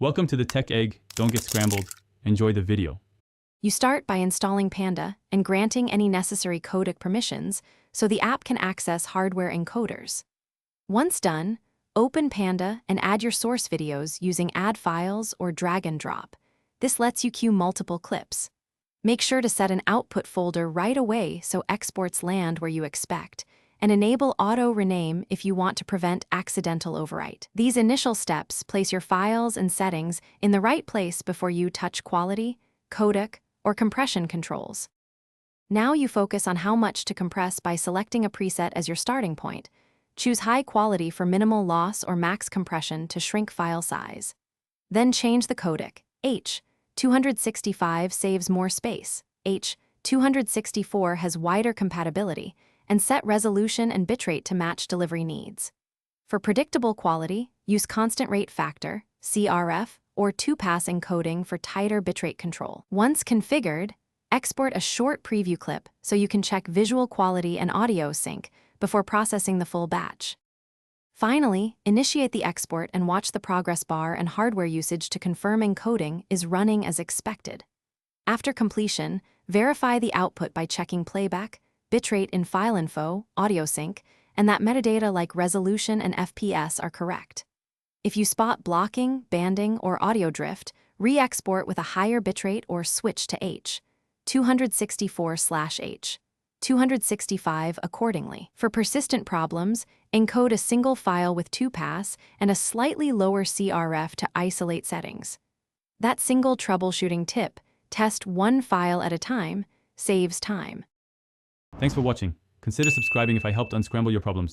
Welcome to the Tech Egg. Don't get scrambled. Enjoy the video. You start by installing Panda and granting any necessary codec permissions so the app can access hardware encoders. Once done, open Panda and add your source videos using Add Files or Drag and Drop. This lets you queue multiple clips. Make sure to set an output folder right away so exports land where you expect, and enable auto-rename if you want to prevent accidental overwrite. These initial steps place your files and settings in the right place before you touch quality, codec, or compression controls. Now you focus on how much to compress by selecting a preset as your starting point. Choose high quality for minimal loss or max compression to shrink file size. Then change the codec. H.265 saves more space. H.264 has wider compatibility, and set resolution and bitrate to match delivery needs. For predictable quality, use constant rate factor, CRF, or 2-pass encoding for tighter bitrate control. Once configured, export a short preview clip so you can check visual quality and audio sync before processing the full batch. Finally, initiate the export and watch the progress bar and hardware usage to confirm encoding is running as expected. After completion, verify the output by checking playback, bitrate in file info, audio sync, and that metadata like resolution and FPS are correct. If you spot blocking, banding, or audio drift, re-export with a higher bitrate or switch to H.264/H.265 accordingly. For persistent problems, encode a single file with 2-pass and a slightly lower CRF to isolate settings. That single troubleshooting tip, test one file at a time, saves time. Thanks for watching. Consider subscribing if I helped unscramble your problems.